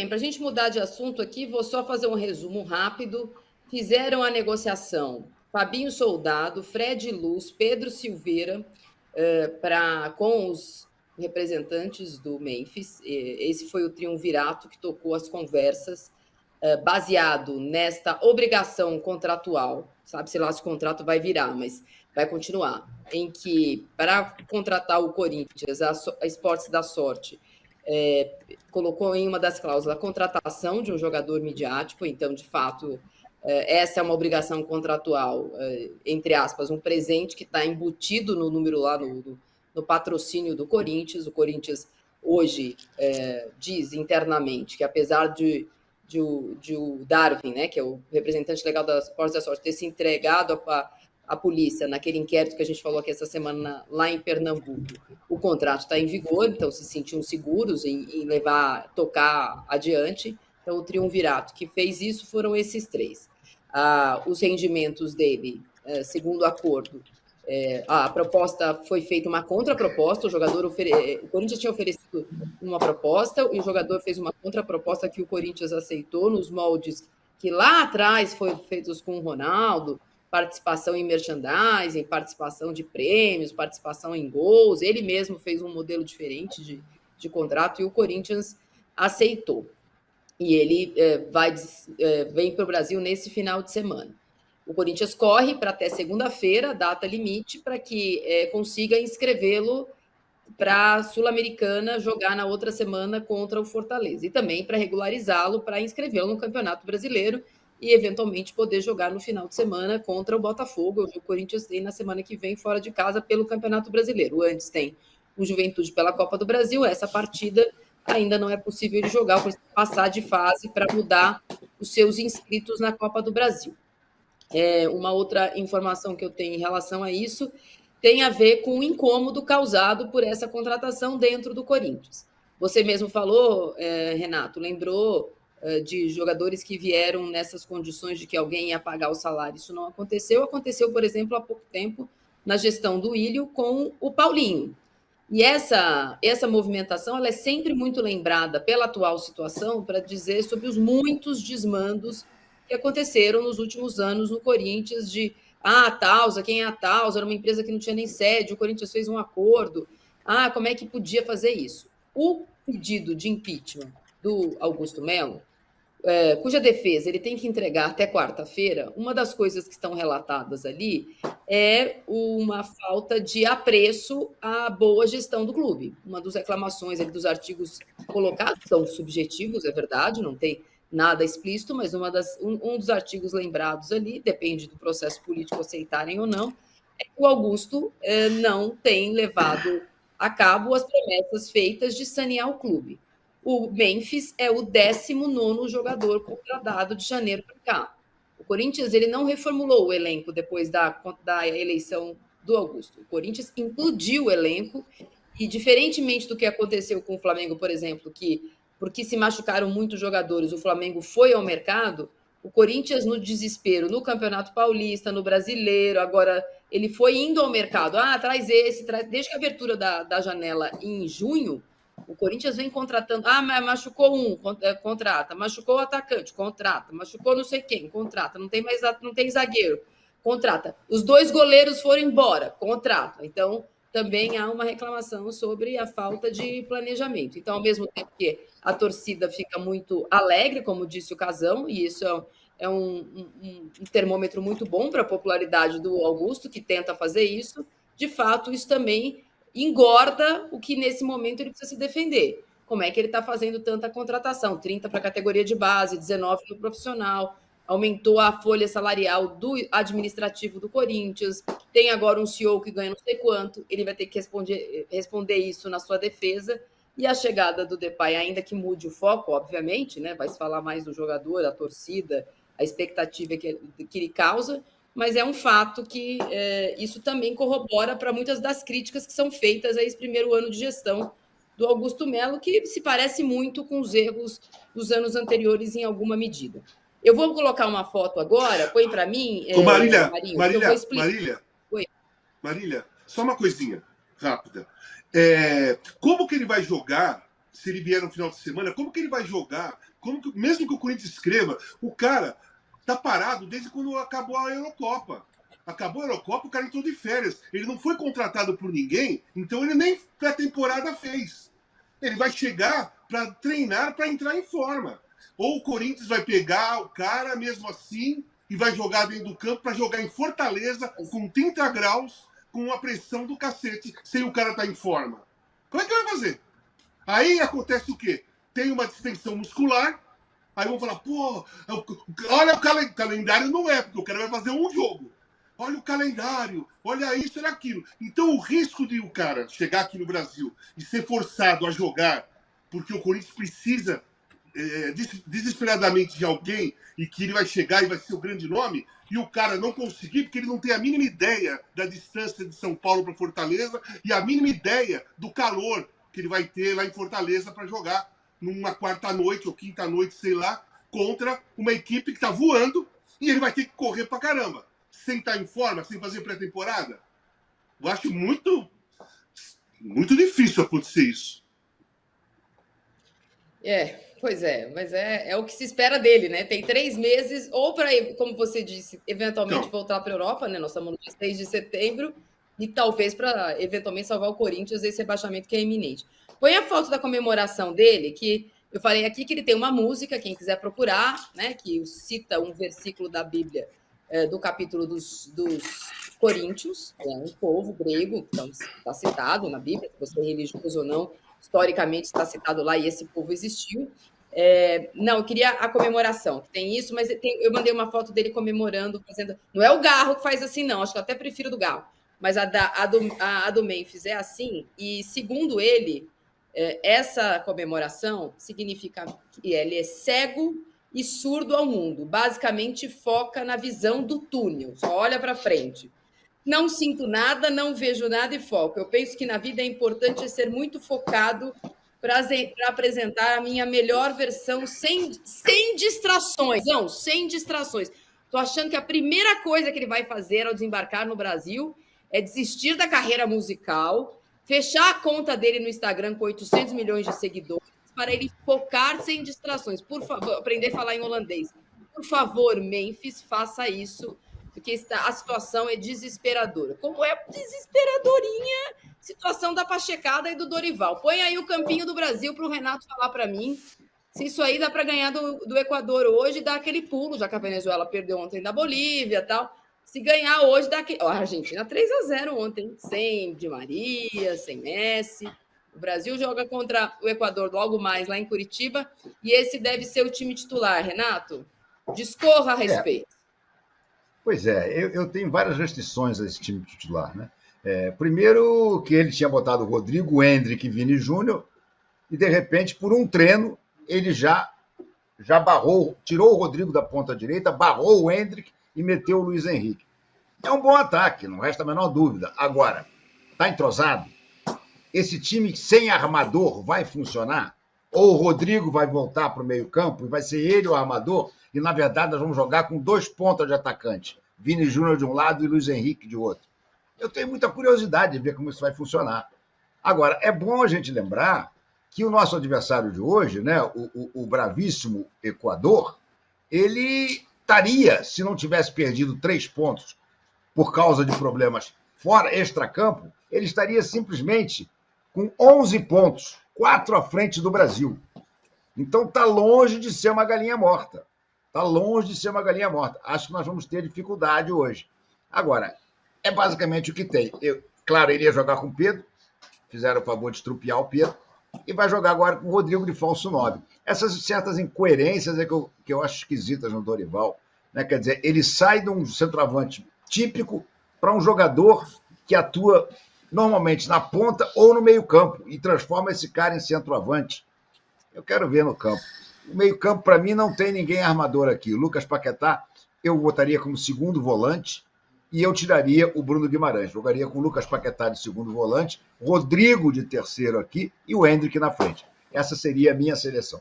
Para a gente mudar de assunto aqui, vou só fazer um resumo rápido. Fizeram a negociação Fabinho Soldado, Fred Luz, Pedro Silveira, com os representantes do Memphis. Esse foi o triunvirato que tocou as conversas, baseado nesta obrigação contratual. Sabe-se lá se o contrato vai virar, mas vai continuar. Em que, para contratar o Corinthians, a Esportes da Sorte colocou em uma das cláusulas a contratação de um jogador midiático, então, de fato, essa é uma obrigação contratual, entre aspas, um presente que está embutido no número lá no patrocínio do Corinthians. O Corinthians hoje diz internamente que, apesar de o Darwin, né, que é o representante legal da Esportes da Sorte, ter se entregado a polícia naquele inquérito que a gente falou aqui essa semana lá em Pernambuco, o contrato está em vigor, então se sentiam seguros em tocar adiante. Então, o triunvirato que fez isso foram esses três. Os rendimentos dele, segundo o acordo, a proposta foi feita uma contraproposta, o Corinthians tinha oferecido uma proposta, e o jogador fez uma contraproposta que o Corinthians aceitou nos moldes que lá atrás foram feitos com o Ronaldo, participação em merchandising, participação de prêmios, participação em gols. Ele mesmo fez um modelo diferente de contrato e o Corinthians aceitou. E ele vem para o Brasil nesse final de semana. O Corinthians corre para até segunda-feira, data limite, para que consiga inscrevê-lo para a Sul-Americana jogar na outra semana contra o Fortaleza. E também para regularizá-lo, para inscrevê-lo no Campeonato Brasileiro e, eventualmente, poder jogar no final de semana contra o Botafogo. O Corinthians tem na semana que vem, fora de casa, pelo Campeonato Brasileiro. Antes tem o Juventude pela Copa do Brasil. Essa partida ainda não é possível ele jogar, por passar de fase para mudar os seus inscritos na Copa do Brasil. Uma outra informação que eu tenho em relação a isso tem a ver com o incômodo causado por essa contratação dentro do Corinthians. Você mesmo falou, Renato, lembrou de jogadores que vieram nessas condições de que alguém ia pagar o salário. Isso não aconteceu. Aconteceu, por exemplo, há pouco tempo, na gestão do Ilho com o Paulinho. E essa movimentação ela é sempre muito lembrada pela atual situação para dizer sobre os muitos desmandos que aconteceram nos últimos anos no Corinthians a Tausa, quem é a Tausa? Era uma empresa que não tinha nem sede, o Corinthians fez um acordo. Como é que podia fazer isso? O pedido de impeachment do Augusto Melo, cuja defesa ele tem que entregar até quarta-feira, uma das coisas que estão relatadas ali é uma falta de apreço à boa gestão do clube. Uma das reclamações ali dos artigos colocados, são subjetivos, é verdade, não tem nada explícito, mas um dos artigos lembrados ali, depende do processo político aceitarem ou não, é que o Augusto não tem levado a cabo as promessas feitas de sanear o clube. O Memphis é o 19º jogador contratado de janeiro para cá. O Corinthians ele não reformulou o elenco depois da eleição do Augusto. O Corinthians implodiu o elenco e, diferentemente do que aconteceu com o Flamengo, por exemplo, que porque se machucaram muitos jogadores, o Flamengo foi ao mercado, o Corinthians, no desespero, no Campeonato Paulista, no Brasileiro, agora ele foi indo ao mercado. Traz esse, desde a abertura da janela em junho, o Corinthians vem contratando. Machucou contrata. Machucou o atacante, contrata. Machucou não sei quem, contrata. Não tem zagueiro, contrata. Os 2 goleiros foram embora, contrata. Então, também há uma reclamação sobre a falta de planejamento. Então, ao mesmo tempo que a torcida fica muito alegre, como disse o Casão, e isso é um termômetro muito bom para a popularidade do Augusto, que tenta fazer isso, de fato, isso também engorda o que nesse momento ele precisa se defender. Como é que ele está fazendo tanta contratação? 30 para a categoria de base, 19 no profissional, aumentou a folha salarial do administrativo do Corinthians, tem agora um CEO que ganha não sei quanto, ele vai ter que responder isso na sua defesa, e a chegada do Depay, ainda que mude o foco, obviamente, né, vai se falar mais do jogador, a torcida, a expectativa que ele causa, mas é um fato que isso também corrobora para muitas das críticas que são feitas a esse primeiro ano de gestão do Augusto Melo, que se parece muito com os erros dos anos anteriores em alguma medida. Eu vou colocar uma foto agora, põe para mim, Marília, Marinho, Marília, eu vou explicar. Marília, só uma coisinha rápida. Como que ele vai jogar, se ele vier no final de semana, como que ele vai jogar Mesmo que o Corinthians escreva, o cara tá parado desde quando acabou a Eurocopa. Acabou a Eurocopa, o cara entrou de férias. Ele não foi contratado por ninguém, então ele nem pré-temporada fez. Ele vai chegar para treinar, para entrar em forma. Ou o Corinthians vai pegar o cara mesmo assim e vai jogar dentro do campo para jogar em Fortaleza com 30 graus, com uma pressão do cacete, sem o cara estar em forma. Como é que vai fazer? Aí acontece o quê? Tem uma distensão muscular, aí vão falar, pô, olha o calendário, não é, porque o cara vai fazer um jogo. Olha o calendário, olha isso e aquilo. Então o risco de o cara chegar aqui no Brasil e ser forçado a jogar, porque o Corinthians precisa desesperadamente de alguém e que ele vai chegar e vai ser o grande nome, e o cara não conseguir, porque ele não tem a mínima ideia da distância de São Paulo para Fortaleza e a mínima ideia do calor que ele vai ter lá em Fortaleza para jogar numa quarta-noite ou quinta-noite, sei lá, contra uma equipe que está voando e ele vai ter que correr para caramba, sem estar em forma, sem fazer pré-temporada. Eu acho muito difícil acontecer isso. Pois é, mas é o que se espera dele, né? Tem 3 meses, ou para, como você disse, eventualmente voltar para a Europa, né? Nós estamos no dia 6 de setembro, e talvez para eventualmente salvar o Corinthians esse rebaixamento que é iminente. Põe a foto da comemoração dele, que eu falei aqui que ele tem uma música, quem quiser procurar, né? Que cita um versículo da Bíblia, do capítulo dos Coríntios, que é um povo grego, então está citado na Bíblia, se você é religioso ou não, historicamente está citado lá e esse povo existiu. Não, eu queria a comemoração, que tem isso, mas eu mandei uma foto dele comemorando, fazendo. Não é o Garro que faz assim, não, acho que eu até prefiro do Garro, mas a do Memphis é assim, e segundo ele, essa comemoração significa que ele é cego e surdo ao mundo, basicamente foca na visão do túnel, só olha para frente. Não sinto nada, não vejo nada e foco. Eu penso que na vida é importante ser muito focado para apresentar a minha melhor versão sem distrações. Não, sem distrações. Estou achando que a primeira coisa que ele vai fazer ao desembarcar no Brasil é desistir da carreira musical, fechar a conta dele no Instagram com 800 milhões de seguidores, para ele focar sem distrações. Por favor, aprender a falar em holandês. Por favor, Memphis, faça isso, porque a situação é desesperadora. Como é desesperadorinha a situação da Pachecada e do Dorival. Põe aí o campinho do Brasil para o Renato falar para mim se isso aí dá para ganhar do Equador hoje, dá aquele pulo, já que a Venezuela perdeu ontem da Bolívia e tal. Se ganhar hoje, dá aquele... A Argentina 3-0 ontem, sem Di Maria, sem Messi. O Brasil joga contra o Equador logo mais lá em Curitiba, e esse deve ser o time titular, Renato. Discorra a respeito. Pois é, eu tenho várias restrições a esse time titular, né? Primeiro, que ele tinha botado o Rodrigo, Hendrick e Vini Júnior, e de repente, por um treino, ele já barrou, tirou o Rodrigo da ponta direita, barrou o Hendrick e meteu o Luiz Henrique. É um bom ataque, não resta a menor dúvida. Agora, está entrosado? Esse time sem armador vai funcionar? Ou o Rodrigo vai voltar para o meio-campo e vai ser ele o armador? E, na verdade, nós vamos jogar com 2 pontas de atacante. Vini Júnior de um lado e Luiz Henrique de outro. Eu tenho muita curiosidade de ver como isso vai funcionar. Agora, é bom a gente lembrar que o nosso adversário de hoje, né, o bravíssimo Equador, ele estaria, se não tivesse perdido 3 pontos por causa de problemas fora, extracampo, ele estaria simplesmente com 11 pontos, 4 à frente do Brasil. Então está longe de ser uma galinha morta. Está longe de ser uma galinha morta. Acho que nós vamos ter dificuldade hoje. Agora, é basicamente o que tem. Claro, ele ia jogar com o Pedro, fizeram o favor de estrupiar o Pedro, e vai jogar agora com o Rodrigo de falso 9. Essas certas incoerências é que eu acho esquisitas no Dorival. Né? Quer dizer, ele sai de um centroavante típico para um jogador que atua normalmente na ponta ou no meio-campo e transforma esse cara em centroavante. Eu quero ver no campo. O meio-campo, para mim, não tem ninguém armador aqui. O Lucas Paquetá, eu botaria como segundo volante e eu tiraria o Bruno Guimarães. Jogaria com o Lucas Paquetá de segundo volante, Rodrigo de terceiro aqui e o Hendrick na frente. Essa seria a minha seleção.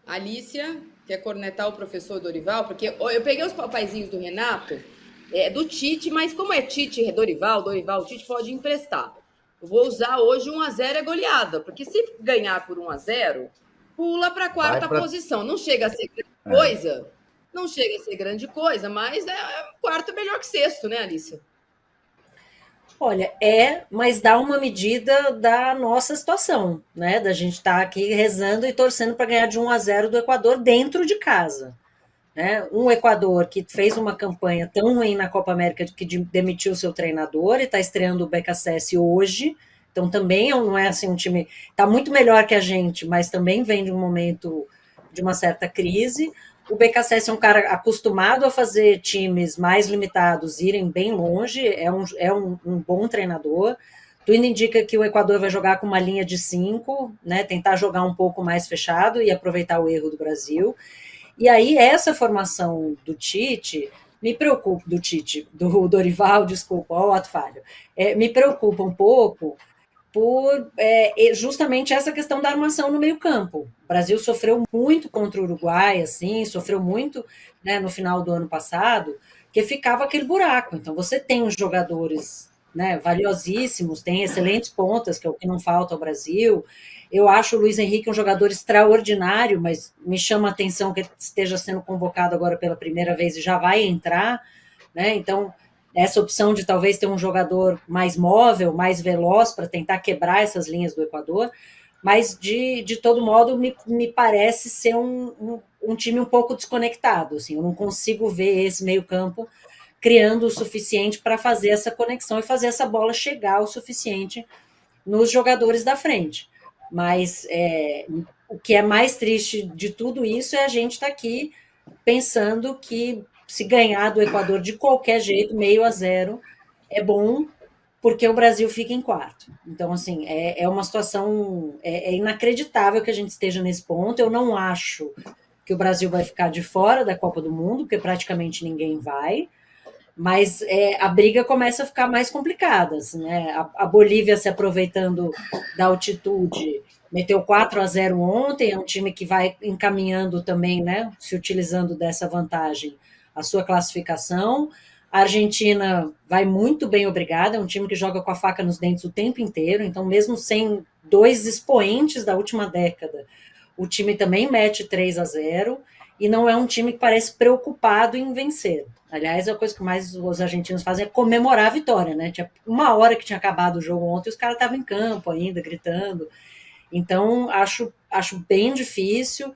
Alícia, quer cornetar o professor Dorival? Porque eu peguei os papaizinhos do Renato, do Tite, mas como é Tite, Dorival, Tite pode emprestar. Eu vou usar hoje 1-0 é goleada, porque se ganhar por 1-0, pula para a quarta posição. Não chega a ser grande coisa, não chega a ser grande coisa, mas quarto melhor que sexto, né, Alicia? Olha, mas dá uma medida da nossa situação, né? Da gente estar aqui rezando e torcendo para ganhar de 1-0 do Equador dentro de casa. Né? Um Equador que fez uma campanha tão ruim na Copa América que demitiu seu treinador e está estreando o BKSS hoje. Então também não é assim um time. Está muito melhor que a gente, mas também vem de um momento de uma certa crise. O BKSS é um cara acostumado a fazer times mais limitados irem bem longe, é um bom treinador. Tudo indica que o Equador vai jogar com uma linha de 5, né? Tentar jogar um pouco mais fechado e aproveitar o erro do Brasil. E aí, essa formação do Tite me preocupa, do Dorival, desculpa, ó, o ato falho, me preocupa um pouco por justamente essa questão da armação no meio-campo. O Brasil sofreu muito contra o Uruguai, assim, sofreu muito, né, no final do ano passado, que ficava aquele buraco. Então, você tem os jogadores, né, valiosíssimos, tem excelentes pontas, que é o que não falta ao Brasil. Eu acho o Luiz Henrique um jogador extraordinário, mas me chama a atenção que ele esteja sendo convocado agora pela primeira vez e já vai entrar, né? Então, essa opção de talvez ter um jogador mais móvel, mais veloz, para tentar quebrar essas linhas do Equador, mas de todo modo me parece ser um time um pouco desconectado. Assim, eu não consigo ver esse meio-campo criando o suficiente para fazer essa conexão e fazer essa bola chegar o suficiente nos jogadores da frente. Mas o que é mais triste de tudo isso é a gente estar aqui pensando que se ganhar do Equador de qualquer jeito, 0-0, é bom, porque o Brasil fica em quarto. Então, assim, é uma situação. É inacreditável que a gente esteja nesse ponto. Eu não acho que o Brasil vai ficar de fora da Copa do Mundo, porque praticamente ninguém vai. Mas a briga começa a ficar mais complicada. Assim, né? A Bolívia se aproveitando da altitude, meteu 4-0 ontem, é um time que vai encaminhando também, né, se utilizando dessa vantagem, a sua classificação. A Argentina vai muito bem, obrigada, é um time que joga com a faca nos dentes o tempo inteiro, então mesmo sem dois expoentes da última década, o time também mete 3-0 e não é um time que parece preocupado em vencer. Aliás, a coisa que mais os argentinos fazem é comemorar a vitória, né? Tinha uma hora que tinha acabado o jogo ontem, os caras estavam em campo ainda, gritando. Então, acho bem difícil.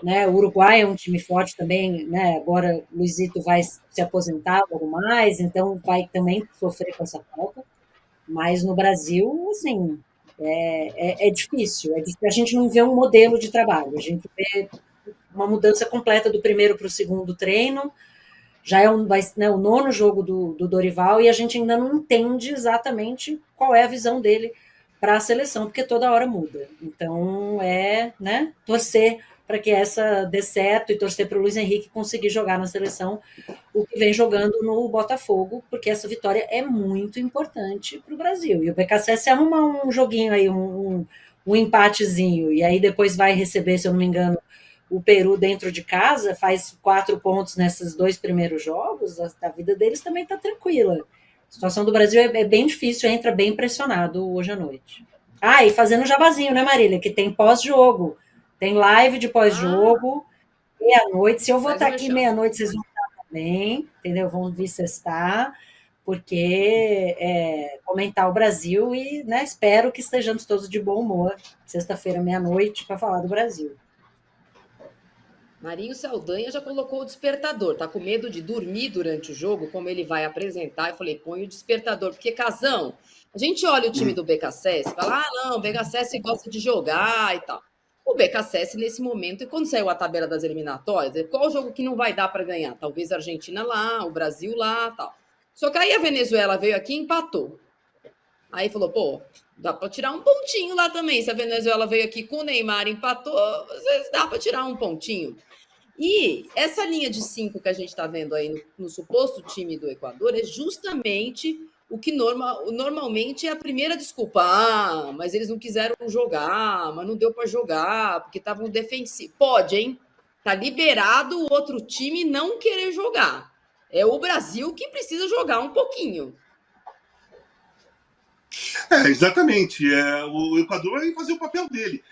Né? O Uruguai é um time forte também, né? Agora o Luizito vai se aposentar logo mais, então vai também sofrer com essa falta. Mas no Brasil, assim, é difícil. É difícil. A gente não vê um modelo de trabalho, a gente vê uma mudança completa do primeiro para o segundo treino. Já é né, o nono jogo do Dorival e a gente ainda não entende exatamente qual é a visão dele para a seleção, porque toda hora muda. Então, né, torcer para que essa dê certo e torcer para o Luiz Henrique conseguir jogar na seleção o que vem jogando no Botafogo, porque essa vitória é muito importante para o Brasil. E o BKSS arruma um joguinho aí, um empatezinho, e aí depois vai receber, se eu não me engano, o Peru dentro de casa, faz 4 pontos nesses 2 primeiros jogos, a vida deles também está tranquila. A situação do Brasil é bem difícil, entra bem pressionado hoje à noite. Ah, e fazendo jabazinho, né, Marília? Que tem pós-jogo. Tem live de pós-jogo, meia-noite. Se eu vou estar aqui meia-noite, vocês vão estar também, entendeu? Vão vir sextar, porque comentar o Brasil e, né, espero que estejamos todos de bom humor, sexta-feira, meia-noite, para falar do Brasil. Marinho Saldanha já colocou o despertador. Tá com medo de dormir durante o jogo, como ele vai apresentar? Eu falei, põe o despertador, porque, Casão, a gente olha o time do BKSS e fala, não, o BKSS gosta de jogar e tal. O BKSS, nesse momento, e quando saiu a tabela das eliminatórias, qual o jogo que não vai dar para ganhar? Talvez a Argentina lá, o Brasil lá, tal. Só que aí a Venezuela veio aqui e empatou. Aí falou, pô, dá para tirar um pontinho lá também. Se a Venezuela veio aqui com o Neymar e empatou, dá para tirar um pontinho. E essa linha de 5 que a gente está vendo aí no suposto time do Equador é justamente o que normalmente é a primeira desculpa. Ah, mas eles não quiseram jogar, mas não deu para jogar, porque estavam defensivos. Pode, hein? Tá liberado o outro time não querer jogar. É o Brasil que precisa jogar um pouquinho. Exatamente. O Equador vai fazer o papel dele.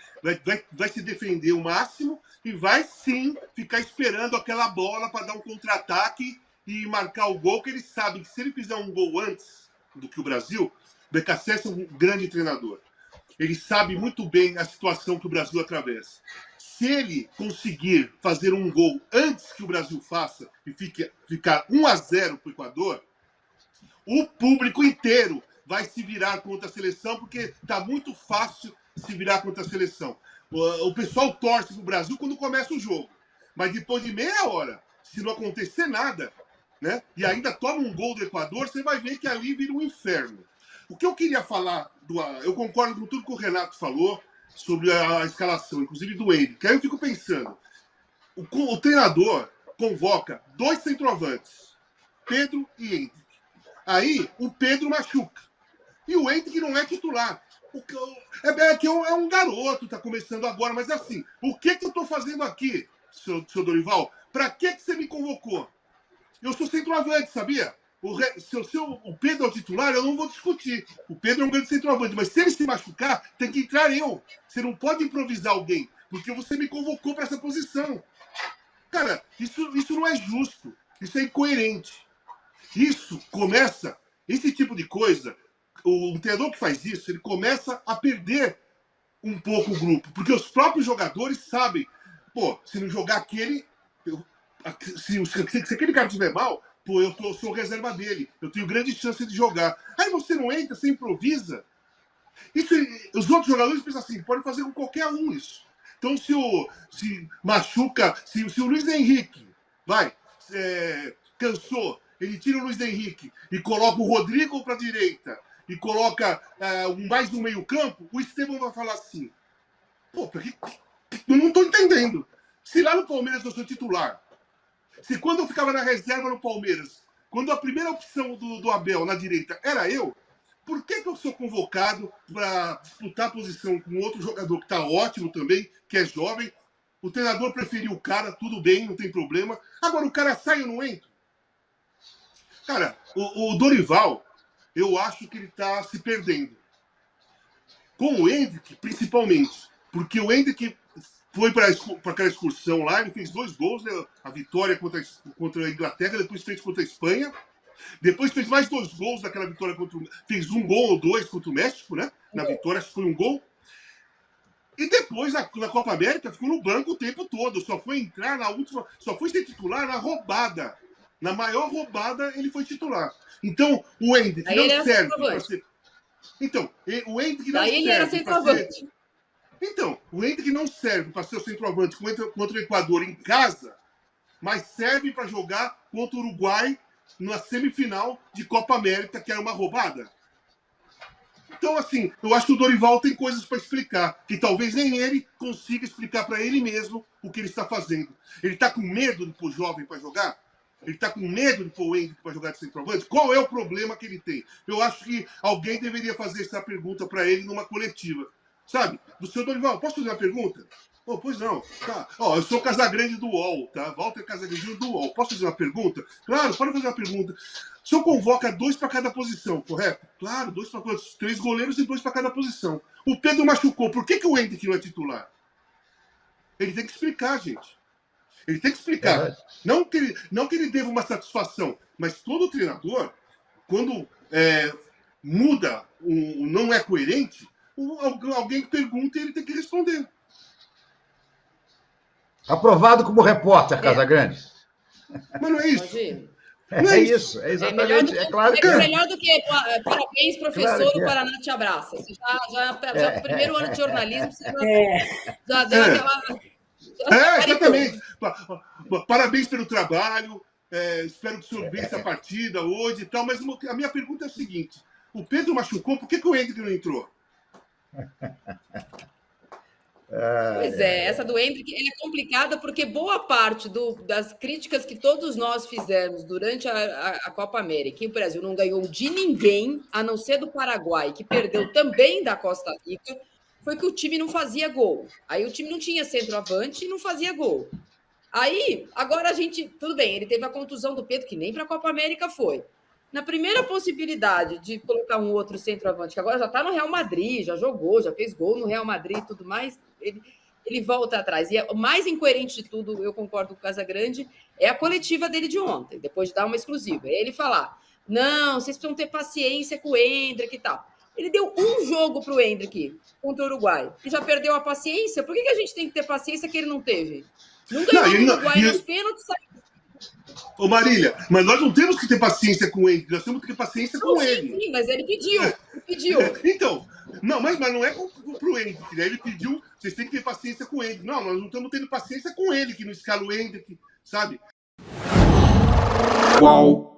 Vai se defender o máximo e vai sim ficar esperando aquela bola para dar um contra-ataque e marcar o gol, que ele sabe que se ele fizer um gol antes do que o Brasil, BKSS é um grande treinador. Ele sabe muito bem a situação que o Brasil atravessa. Se ele conseguir fazer um gol antes que o Brasil faça e ficar 1-0 para o Equador, o público inteiro vai se virar contra a seleção, porque está muito fácil se virar contra a seleção. O pessoal torce para o Brasil quando começa o jogo. Mas depois de meia hora, se não acontecer nada, né, e ainda toma um gol do Equador, você vai ver que ali vira um inferno. O que eu queria falar, eu concordo com tudo que o Renato falou sobre a escalação, inclusive do Henrique. Aí eu fico pensando, o treinador convoca 2 centroavantes, Pedro e Henrique. Aí o Pedro machuca. E o Henrique não é titular. É um garoto, tá começando agora, mas assim, o que eu tô fazendo aqui, seu Dorival? Pra que você me convocou? Eu sou centroavante, sabia? Se o Pedro é o titular, eu não vou discutir. O Pedro é um grande centroavante, mas se ele se machucar, tem que entrar eu. Você não pode improvisar alguém, porque você me convocou para essa posição. Cara, isso não é justo. Isso é incoerente. Esse tipo de coisa, o treinador que faz isso, ele começa a perder um pouco o grupo, porque os próprios jogadores sabem, se não jogar aquele, se aquele cara estiver mal, eu sou reserva dele, eu tenho grande chance de jogar. Aí você não entra, você improvisa. Os outros jogadores pensam assim, pode fazer com qualquer um isso. Então, se machuca, se o Luiz Henrique cansou, ele tira o Luiz Henrique e coloca o Rodrigo para a direita e coloca mais no meio campo, o Estevão vai falar assim, eu não estou entendendo. Se lá no Palmeiras eu sou titular, se quando eu ficava na reserva no Palmeiras, quando a primeira opção do Abel na direita era eu, por que eu sou convocado para disputar a posição com outro jogador que está ótimo também, que é jovem? O treinador preferiu o cara, tudo bem, não tem problema. Agora o cara sai, eu não entro. Cara, o Dorival, eu acho que ele está se perdendo. Com o Hendrick, principalmente. Porque o Hendrick foi para aquela excursão lá, ele fez 2 gols, né? A vitória contra a Inglaterra, depois fez contra a Espanha. Depois fez mais 2 gols naquela vitória fez 1 gol ou 2 contra o México, né? Na vitória, acho que foi 1 gol. E depois, na Copa América, ficou no banco o tempo todo. Só foi entrar na última. Só foi ser titular na roubada. Na maior roubada, ele foi titular. Então, o Hendrick não serve para ser. Então, o Hendrick não serve para ser. Então, o Hendrick não serve para ser o centroavante contra o Equador em casa, mas serve para jogar contra o Uruguai na semifinal de Copa América, que era uma roubada. Então, assim, eu acho que o Dorival tem coisas para explicar, que talvez nem ele consiga explicar para ele mesmo o que ele está fazendo. Ele está com medo de pôr jovem para jogar? Ele está com medo de pôr o Henrique para jogar de centroavante? Qual é o problema que ele tem? Eu acho que alguém deveria fazer essa pergunta para ele numa coletiva. Sabe? Do seu Dorival, posso fazer uma pergunta? Pois não. Tá. Eu sou o Casagrande do UOL, tá? Walter Casagrande do UOL. Posso fazer uma pergunta? Claro, pode fazer uma pergunta. O senhor convoca 2 para cada posição, correto? Claro, 2 para 3 goleiros e 2 para cada posição. O Pedro machucou. Por que o Henrique não é titular? Ele tem que explicar, gente. Ele tem que explicar. Não que ele deva uma satisfação, mas todo treinador, quando muda, não é coerente, alguém pergunta e ele tem que responder. Aprovado como repórter, Casagrande. Mas não é isso. É isso, é exatamente. É claro que melhor do que parabéns, professor, claro o Paraná te abraça. Você já primeiro ano de jornalismo, você já deu aquela. Exatamente. Parabéns pelo trabalho. Espero que o senhor vença a partida hoje e tal. Mas a minha pergunta é o seguinte: o Pedro machucou, por que o Hendrick não entrou? Pois essa do Hendrick é complicada porque boa parte das críticas que todos nós fizemos durante a Copa América, que o Brasil não ganhou de ninguém, a não ser do Paraguai, que perdeu também da Costa Rica, foi que o time não fazia gol. Aí o time não tinha centroavante e não fazia gol. Aí, agora tudo bem, ele teve a contusão do Pedro, que nem para a Copa América foi. Na primeira possibilidade de colocar um outro centroavante, que agora já está no Real Madrid, já jogou, já fez gol no Real Madrid e tudo mais, ele volta atrás. E o mais incoerente de tudo, eu concordo com o Casagrande, é a coletiva dele de ontem, depois de dar uma exclusiva. É ele falar, não, vocês precisam ter paciência com o Endrick e tal. Ele deu um jogo para o Endrick contra o Uruguai e já perdeu a paciência. Por que a gente tem que ter paciência que ele não teve? Não ganhou o Uruguai nos pênaltis. Ô Marília, mas nós não temos que ter paciência com ele, nós temos que ter paciência com ele. Sim, mas ele pediu. Então, não, mas não é pro Endrick, né? Ele pediu, vocês têm que ter paciência com ele. Não, nós não estamos tendo paciência com ele, que não escala o Endrick, sabe? Qual?